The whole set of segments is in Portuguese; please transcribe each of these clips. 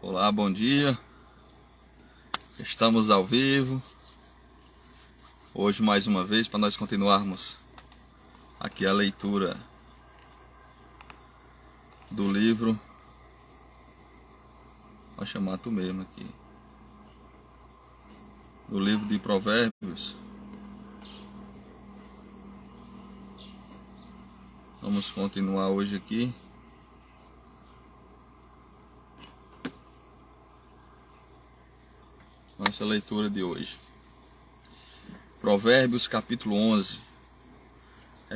Olá, bom dia. Estamos ao vivo. Hoje mais uma vez para nós continuarmos aqui a leitura do livro. Vou chamar tu mesmo aqui. Do livro de Provérbios. Vamos continuar hoje aqui. Nossa leitura de hoje. Provérbios capítulo 11.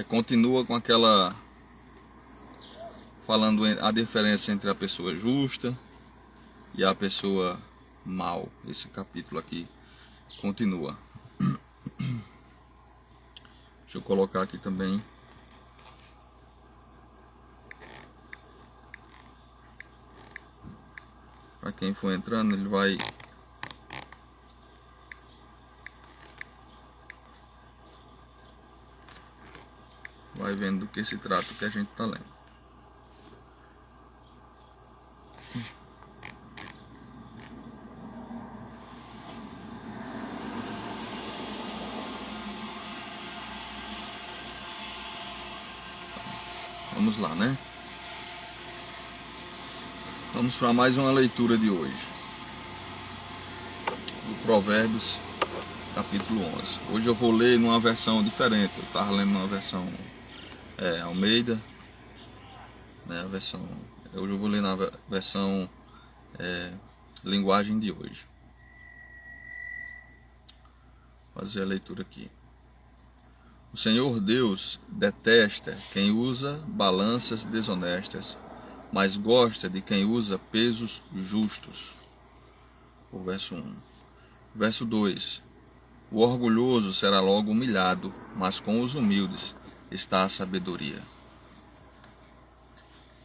Continua com aquela... falando a diferença entre a pessoa justa e a pessoa mal. Esse capítulo aqui continua. Deixa eu colocar aqui também. Para quem for entrando, ele vai... vendo do que se trata o que a gente está lendo. Vamos lá, né? Vamos para mais uma leitura de hoje. Do Provérbios, capítulo 11. Hoje eu vou ler numa versão diferente. Eu estava lendo numa versão Almeida, né? Hoje eu vou ler na versão linguagem de hoje. Vou fazer a leitura aqui. O Senhor Deus detesta quem usa balanças desonestas, mas gosta de quem usa pesos justos. O verso 1. Verso 2. O orgulhoso será logo humilhado, mas com os humildes está a sabedoria.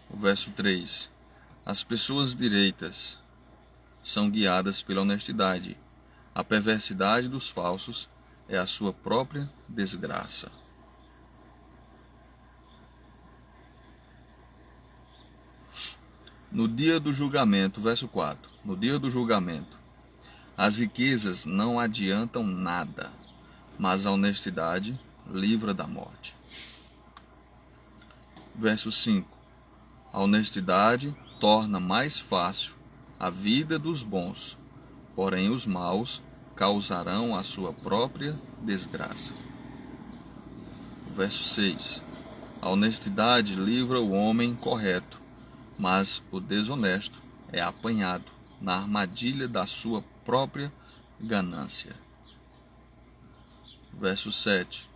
O verso 3. As pessoas direitas são guiadas pela honestidade. A perversidade dos falsos é a sua própria desgraça. No dia do julgamento, verso 4. No dia do julgamento, as riquezas não adiantam nada, mas a honestidade livra da morte. Verso 5. A honestidade torna mais fácil a vida dos bons, porém os maus causarão a sua própria desgraça. Verso 6. A honestidade livra o homem correto, mas o desonesto é apanhado na armadilha da sua própria ganância. Verso 7.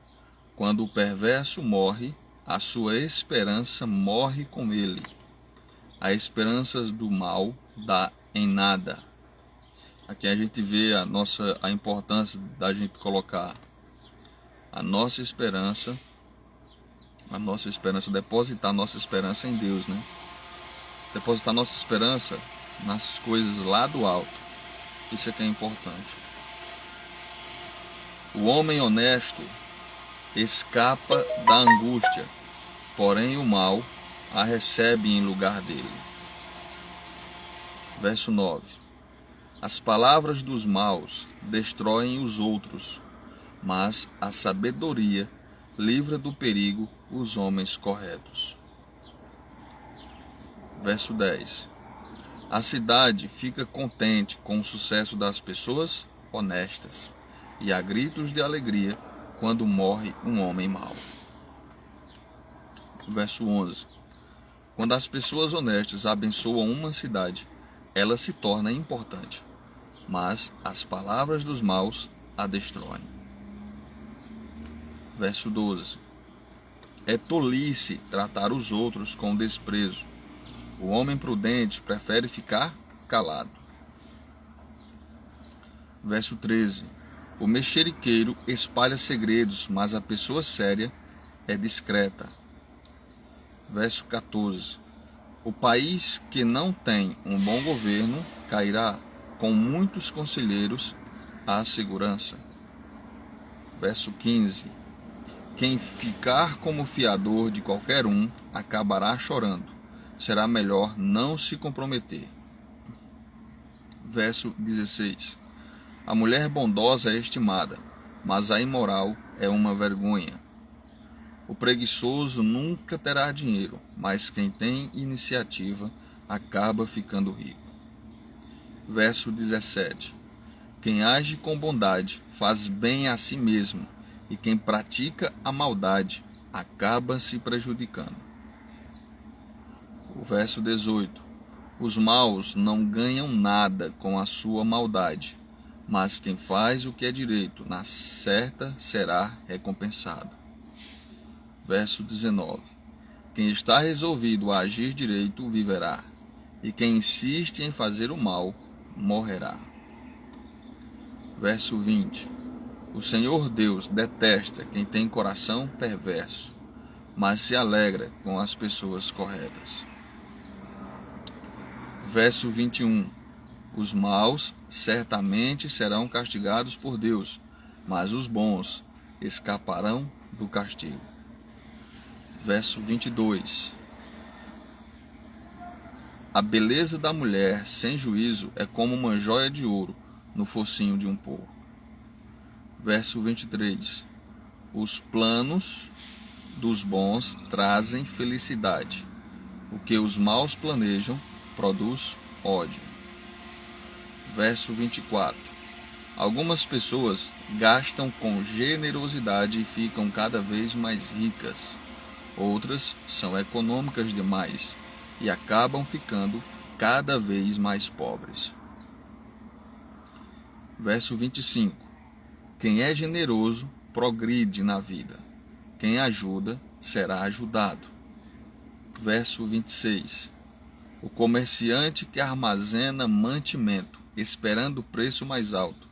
Quando o perverso morre, a sua esperança morre com ele. A esperança do mal dá em nada. Aqui a gente vê a importância da gente colocar a nossa esperança, depositar a nossa esperança em Deus, né? Depositar a nossa esperança nas coisas lá do alto. Isso é que é importante. O homem honesto escapa da angústia, porém o mal a recebe em lugar dele. Verso 9. As palavras dos maus destroem os outros, mas a sabedoria livra do perigo os homens corretos. Verso 10. A cidade fica contente com o sucesso das pessoas honestas, e há gritos de alegria quando morre um homem mau. Verso 11. Quando as pessoas honestas abençoam uma cidade, ela se torna importante, mas as palavras dos maus a destroem. Verso 12. É tolice tratar os outros com desprezo. O homem prudente prefere ficar calado. Verso 13. O mexeriqueiro espalha segredos, mas a pessoa séria é discreta. Verso 14. O país que não tem um bom governo cairá, com muitos conselheiros, à segurança. Verso 15. Quem ficar como fiador de qualquer um acabará chorando. Será melhor não se comprometer. Verso 16. A mulher bondosa é estimada, mas a imoral é uma vergonha. O preguiçoso nunca terá dinheiro, mas quem tem iniciativa acaba ficando rico. Verso 17. Quem age com bondade faz bem a si mesmo, e quem pratica a maldade acaba se prejudicando. O verso 18. Os maus não ganham nada com a sua maldade, mas quem faz o que é direito na certa será recompensado. Verso 19. Quem está resolvido a agir direito viverá, e quem insiste em fazer o mal morrerá. Verso 20. O Senhor Deus detesta quem tem coração perverso, mas se alegra com as pessoas corretas. Verso 21. Os maus certamente serão castigados por Deus, mas os bons escaparão do castigo. Verso 22. A beleza da mulher sem juízo é como uma joia de ouro no focinho de um porco. Verso 23. Os planos dos bons trazem felicidade. O que os maus planejam produz ódio. Verso 24. Algumas pessoas gastam com generosidade e ficam cada vez mais ricas. Outras são econômicas demais e acabam ficando cada vez mais pobres. Verso 25. Quem é generoso progride na vida. Quem ajuda será ajudado. Verso 26. O comerciante que armazena mantimento, esperando o preço mais alto,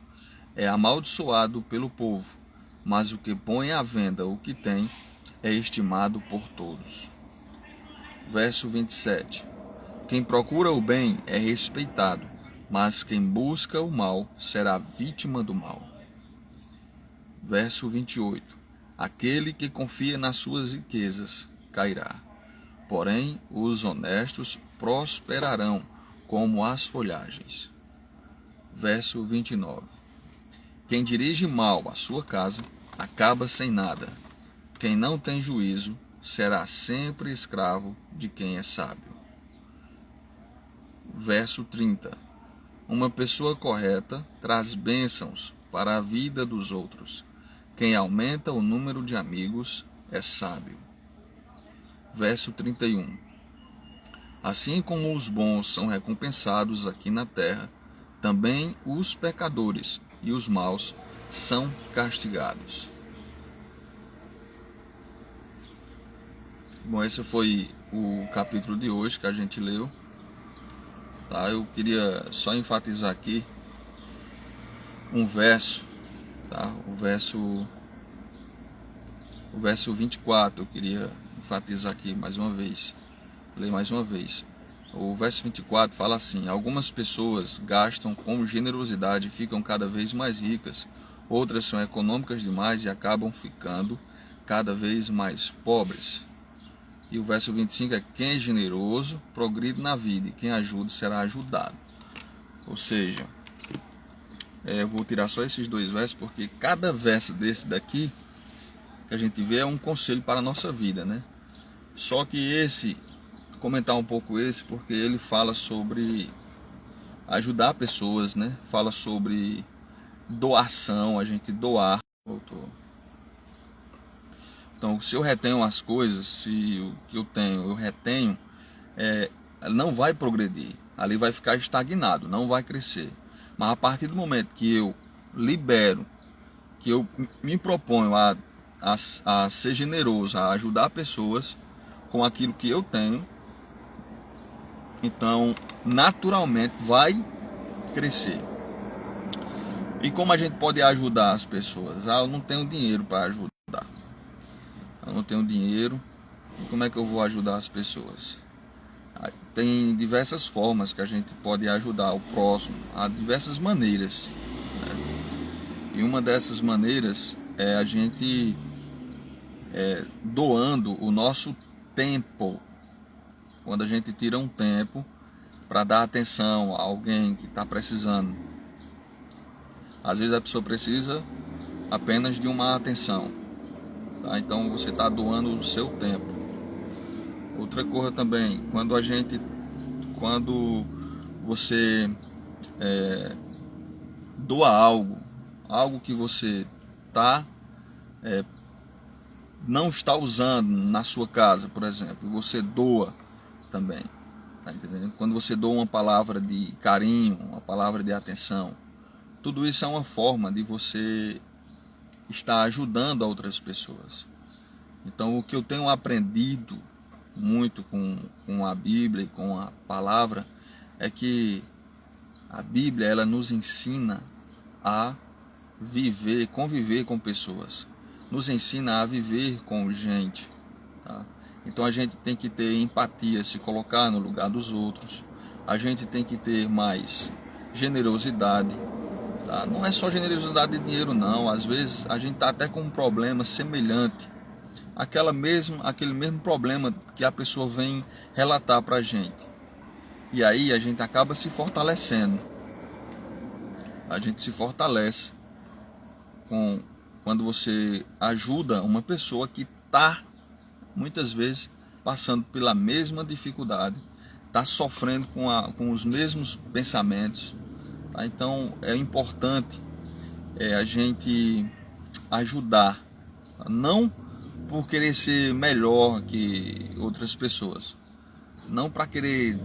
é amaldiçoado pelo povo, mas o que põe à venda o que tem é estimado por todos. Verso 27. Quem procura o bem é respeitado, mas quem busca o mal será vítima do mal. Verso 28. Aquele que confia nas suas riquezas cairá, porém os honestos prosperarão como as folhagens. Verso 29. Quem dirige mal a sua casa acaba sem nada. Quem não tem juízo será sempre escravo de quem é sábio. Verso 30. Uma pessoa correta traz bênçãos para a vida dos outros. Quem aumenta o número de amigos é sábio. Verso 31. Assim como os bons são recompensados aqui na terra, também os pecadores e os maus são castigados. Bom, esse foi o capítulo de hoje que a gente leu. Tá? Eu queria só enfatizar aqui um verso, tá? O verso 24, eu queria enfatizar aqui mais uma vez. Ler mais uma vez. O verso 24 fala assim: algumas pessoas gastam com generosidade e ficam cada vez mais ricas. Outras são econômicas demais e acabam ficando cada vez mais pobres. E o verso 25 é: quem é generoso progride na vida, e quem ajuda será ajudado. Ou seja, eu vou tirar só esses dois versos, porque cada verso desse daqui que a gente vê é um conselho para a nossa vida, né? Só que esse, comentar um pouco esse, porque ele fala sobre ajudar pessoas, né? Fala sobre doação, a gente doar. Então, se eu retenho as coisas, se o que eu tenho, eu retenho, não vai progredir. Ali vai ficar estagnado, não vai crescer. Mas a partir do momento que eu libero, que eu me proponho a ser generoso, a ajudar pessoas com aquilo que eu tenho, então naturalmente vai crescer. E como a gente pode ajudar as pessoas? Eu não tenho dinheiro para ajudar. Eu não tenho dinheiro. E como é que eu vou ajudar as pessoas? Tem diversas formas que a gente pode ajudar o próximo, há diversas maneiras, né? E uma dessas maneiras é a gente doando o nosso tempo. Quando a gente tira um tempo para dar atenção a alguém que está precisando. Às vezes a pessoa precisa apenas de uma atenção, tá? Então você está doando o seu tempo. Outra coisa também, quando você doa algo que você não está usando na sua casa, por exemplo, você doa também, tá entendendo? Quando você doa uma palavra de carinho, uma palavra de atenção, tudo isso é uma forma de você estar ajudando a outras pessoas. Então, o que eu tenho aprendido muito com a Bíblia e com a palavra é que a Bíblia, ela nos ensina a conviver com pessoas, nos ensina a viver com gente, tá? Então a gente tem que ter empatia, se colocar no lugar dos outros, a gente tem que ter mais generosidade, tá? Não é só generosidade de dinheiro não, às vezes a gente está até com um problema semelhante, aquele mesmo problema que a pessoa vem relatar para a gente, e aí a gente acaba se fortalecendo, a gente se fortalece quando você ajuda uma pessoa que está muitas vezes passando pela mesma dificuldade, está sofrendo com os mesmos pensamentos, tá? Então é importante a gente ajudar, tá? Não por querer ser melhor que outras pessoas, não para querer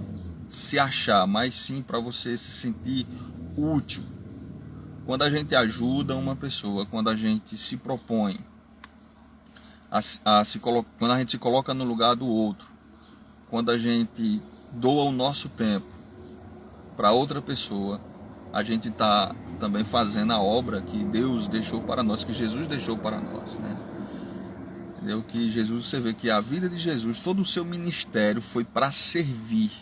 se achar, mas sim para você se sentir útil. Quando a gente ajuda uma pessoa, quando a gente se propõe quando a gente se coloca no lugar do outro, quando a gente doa o nosso tempo para outra pessoa, a gente está também fazendo a obra que Deus deixou para nós, que Jesus deixou para nós, né? Entendeu? Que Jesus, você vê que a vida de Jesus, todo o seu ministério foi para servir.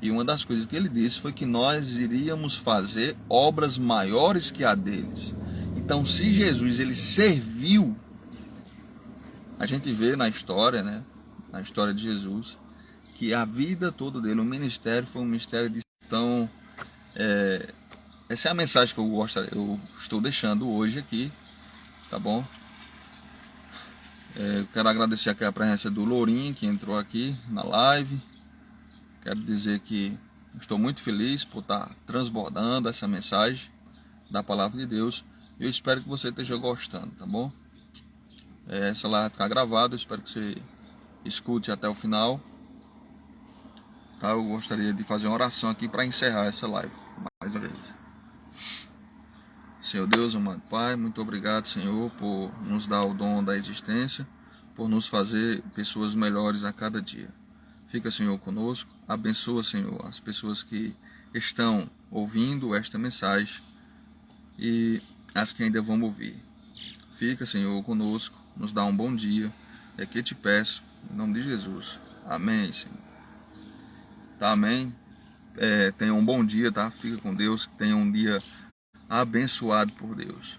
E uma das coisas que ele disse foi que nós iríamos fazer obras maiores que a deles. Então, se Jesus ele serviu, a gente vê na história, né, na história de Jesus, que a vida toda dele, o ministério foi um ministério de... Então, essa é a mensagem que eu estou deixando hoje aqui, tá bom? Eu quero agradecer aqui a presença do Lourinho, que entrou aqui na live. Quero dizer que estou muito feliz por estar transbordando essa mensagem da palavra de Deus. Eu espero que você esteja gostando, tá bom? Essa live vai ficar gravada, eu espero que você escute até o final. Tá? Eu gostaria de fazer uma oração aqui para encerrar essa live, mais uma vez. Senhor Deus, amado Pai, muito obrigado, Senhor, por nos dar o dom da existência, por nos fazer pessoas melhores a cada dia. Fica, Senhor, conosco. Abençoa, Senhor, as pessoas que estão ouvindo esta mensagem e as que ainda vão ouvir. Fica, Senhor, conosco. Nos dá um bom dia. É que te peço, em nome de Jesus. Amém, Senhor. Tá, amém? Tenha um bom dia, tá? Fica com Deus. Tenha um dia abençoado por Deus.